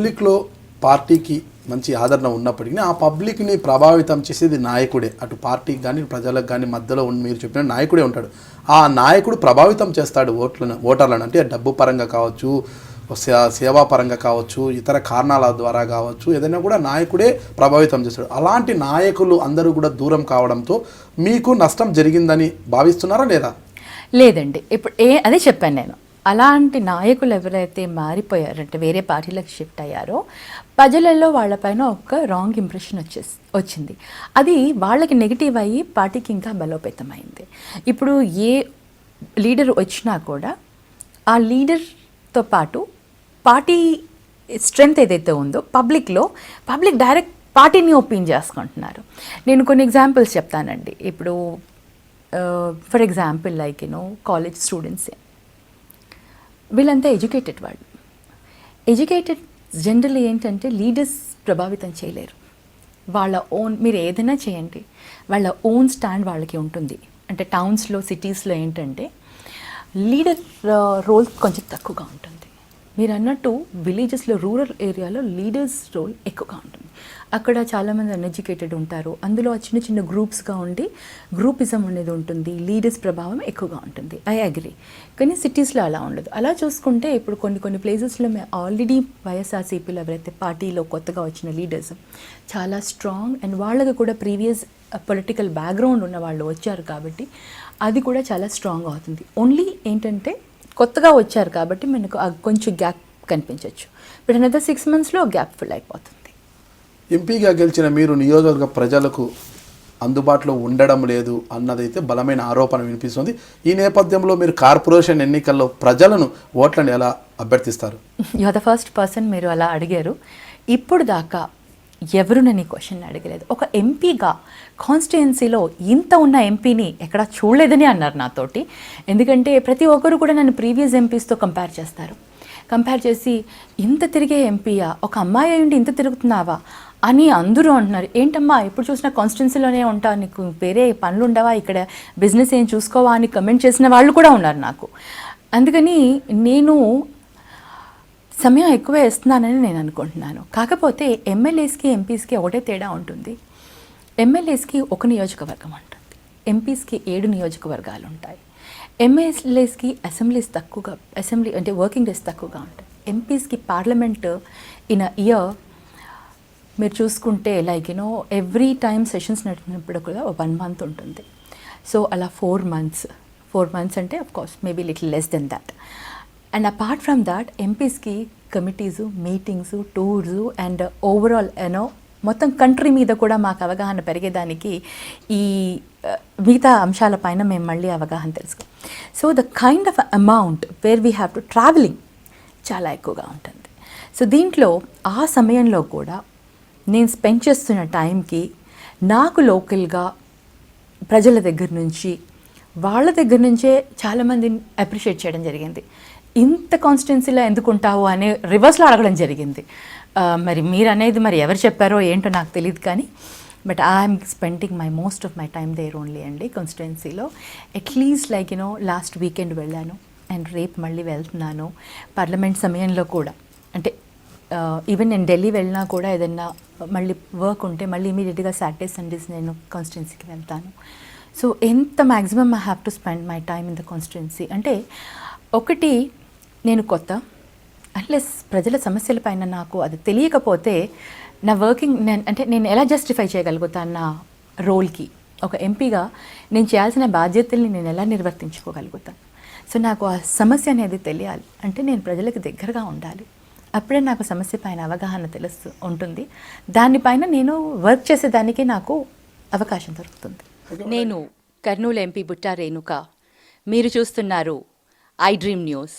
పబ్లిక్లో పార్టీకి మంచి ఆదరణ ఉన్నప్పటికీ ఆ పబ్లిక్ని ప్రభావితం చేసేది నాయకుడే. అటు పార్టీకి కానీ ప్రజలకు కానీ మధ్యలో మీరు చెప్పిన నాయకుడే ఉంటాడు. ఆ నాయకుడు ప్రభావితం చేస్తాడు ఓటర్లను. అంటే డబ్బు పరంగా కావచ్చు, సేవా పరంగా కావచ్చు, ఇతర కారణాల ద్వారా కావచ్చు, ఏదైనా కూడా నాయకుడే ప్రభావితం చేస్తాడు. అలాంటి నాయకులు అందరూ కూడా దూరం కావడంతో మీకు నష్టం జరిగిందని భావిస్తున్నారా లేదా? లేదండి. ఇప్పుడు అదే చెప్పాను నేను. అలాంటి నాయకులు ఎవరైతే మారిపోయారంటే వేరే పార్టీలకు షిఫ్ట్ అయ్యారో ప్రజలలో వాళ్ళపైన ఒక రాంగ్ ఇంప్రెషన్ వచ్చింది. అది వాళ్ళకి నెగిటివ్ అయ్యి పార్టీకి ఇంకా బలోపేతమైంది. ఇప్పుడు ఏ లీడర్ వచ్చినా కూడా ఆ లీడర్తో పాటు పార్టీ స్ట్రెంగ్త్ ఏదైతే ఉందో పబ్లిక్ డైరెక్ట్ పార్టీని ఒపీనియన్ చేసుకుంటున్నారు. నేను కొన్ని ఎగ్జాంపుల్స్ చెప్తానండి. ఇప్పుడు ఫర్ ఎగ్జాంపుల్ లైక్ కాలేజ్ స్టూడెంట్సే, వీళ్ళంతా ఎడ్యుకేటెడ్ వాళ్ళు. ఎడ్యుకేటెడ్ జనరల్ ఏంటంటే లీడర్స్ ప్రభావితం చేయలేరు. వాళ్ళ ఓన్, మీరు ఏదైనా చేయండి, వాళ్ళ ఓన్ స్టాండ్ వాళ్ళకి ఉంటుంది. అంటే టౌన్స్లో సిటీస్లో ఏంటంటే లీడర్ రోల్ కొంచెం తక్కువగా ఉంటుంది. మీరు అన్నట్టు విలేజెస్లో రూరల్ ఏరియాలో లీడర్స్ రోల్ ఎక్కువగా ఉంటుంది. అక్కడ చాలామంది అన్ఎడ్యుకేటెడ్ ఉంటారు. అందులో చిన్న చిన్న గ్రూప్స్గా ఉండి గ్రూపిజం అనేది ఉంటుంది. లీడర్స్ ప్రభావం ఎక్కువగా ఉంటుంది. I agree. కానీ సిటీస్లో అలా ఉండదు. అలా చూసుకుంటే ఇప్పుడు కొన్ని ప్లేసెస్లో మేము ఆల్రెడీ వైఎస్ఆర్సీపీలో ఎవరైతే పార్టీలో కొత్తగా వచ్చిన లీడర్స్ చాలా స్ట్రాంగ్ అండ్ వాళ్ళకి కూడా ప్రీవియస్ పొలిటికల్ బ్యాక్గ్రౌండ్ ఉన్న వాళ్ళు వచ్చారు కాబట్టి అది కూడా చాలా స్ట్రాంగ్ అవుతుంది. ఓన్లీ ఏంటంటే కొత్తగా వచ్చారు కాబట్టి మనకు కొంచెం గ్యాప్ కనిపించవచ్చు. ఇప్పుడు అనదర్ 6 monthsలో గ్యాప్ ఫుల్ అయిపోతుంది. ఎంపీగా గెలిచిన మీరు నియోజకవర్గ ప్రజలకు అందుబాటులో ఉండడం లేదు అన్నదైతే బలమైన ఆరోపణ వినిపిస్తుంది. ఈ నేపథ్యంలో మీరు కార్పొరేషన్ ఎన్నికల్లో ప్రజలను ఓట్లను ఎలా అభ్యర్థిస్తారు? You are the first person మీరు అలా అడిగారు. ఇప్పుడు దాకా ఎవరు నన్ను ఈ క్వశ్చన్ అడగలేదు. ఒక ఎంపీగా కాన్స్టిట్యుయెన్సీలో ఇంత ఉన్న ఎంపీని ఎక్కడా చూడలేదని అన్నారు నాతోటి. ఎందుకంటే ప్రతి ఒక్కరు కూడా నన్ను ప్రీవియస్ ఎంపీస్తో కంపేర్ చేస్తారు. కంపేర్ చేసి ఇంత తిరిగే ఎంపీయా, ఒక అమ్మాయి అయ్యుండి ఇంత తిరుగుతున్నావా అని అందరూ అంటున్నారు. ఏంటమ్మా ఎప్పుడు చూసినా కాన్స్టిట్యుయెన్సీలోనే ఉంటావు, నీకు వేరే పనులు ఉండవా, ఇక్కడ బిజినెస్ ఏం చూసుకోవా అని కమెంట్ చేసిన వాళ్ళు కూడా ఉన్నారు నాకు. అందుకని నేను సమయం ఎక్కువ ఇస్తున్నానని నేను అనుకుంటున్నాను. కాకపోతే ఎమ్మెల్యేస్కి ఎంపీస్కి ఒకటే తేడా ఉంటుంది. ఎమ్మెల్యేస్కి ఒక నియోజకవర్గం ఉంటుంది, ఎంపీస్కి 7 నియోజకవర్గాలు ఉంటాయి. ఎమ్మెల్యేస్కి అసెంబ్లీ అంటే వర్కింగ్ డేస్ తక్కువగా ఉంటాయి. ఎంపీస్కి పార్లమెంట్ ఇన్ అ ఇయర్ మీరు చూసుకుంటే లైక్ ఎవ్రీ టైమ్ సెషన్స్ నడిపినప్పుడు కూడా 1 month ఉంటుంది. సో అలా 4 months అంటే of course maybe little less than that. And apart from that ఎంపీస్కి committees, meetings, tours and overall మొత్తం కంట్రీ మీద కూడా మాకు అవగాహన పెరిగేదానికి ఈ మిగతా అంశాలపైన మేము మళ్ళీ అవగాహన తెలుసుకోం. So the kind of amount where we have to travelling చాలా ఎక్కువగా ఉంటుంది. సో దీంట్లో ఆ సమయంలో కూడా నేను స్పెండ్ చేస్తున్న టైంకి నాకు లోకల్గా ప్రజల దగ్గర నుంచి వాళ్ళ దగ్గర నుంచే చాలామంది అప్రిషియేట్ చేయడం జరిగింది. ఇంత కాన్స్టిట్యున్సీలో ఎందుకు ఉంటావు అనే రివర్స్లో అడగడం జరిగింది. మరి మీరు అనేది మరి ఎవరు చెప్పారో ఏంటో నాకు తెలియదు కానీ but I'm spending most of my time there only అండి కాన్స్టిట్యున్సీలో. అట్లీస్ట్ లైక్ లాస్ట్ వీకెండ్ వెళ్ళాను అండ్ రేపు మళ్ళీ వెళ్తున్నాను. పార్లమెంట్ సమయంలో కూడా అంటే ఈవెన్ నేను ఢిల్లీ వెళ్ళినా కూడా ఏదైనా మళ్ళీ వర్క్ ఉంటే మళ్ళీ ఇమీడియట్గా సాటర్డే సండేస్ నేను కాన్స్టిట్యున్సీకి వెళ్తాను. సో ఎంత maximum I have to spend my time in the constituency. అంటే ఒకటి నేను కొత్త అట్లీస్ట్ ప్రజల సమస్యలపైన నాకు అది తెలియకపోతే నా వర్కింగ్ నేను ఎలా జస్టిఫై చేయగలుగుతాను నా రోల్కి. ఒక ఎంపీగా నేను చేయాల్సిన బాధ్యతల్ని నేను ఎలా నిర్వర్తించుకోగలుగుతాను. సో నాకు ఆ సమస్య అనేది తెలియాలి అంటే నేను ప్రజలకు దగ్గరగా ఉండాలి. అప్పుడే నాకు సమస్య పైన అవగాహన ఉంటుంది. దానిపైన నేను వర్క్ చేసేదానికి నాకు అవకాశం దొరుకుతుంది. నేను కర్నూలు ఎంపీ బుట్టా రేణుక. మీరు చూస్తున్నారు ఐ డ్రీమ్ న్యూస్.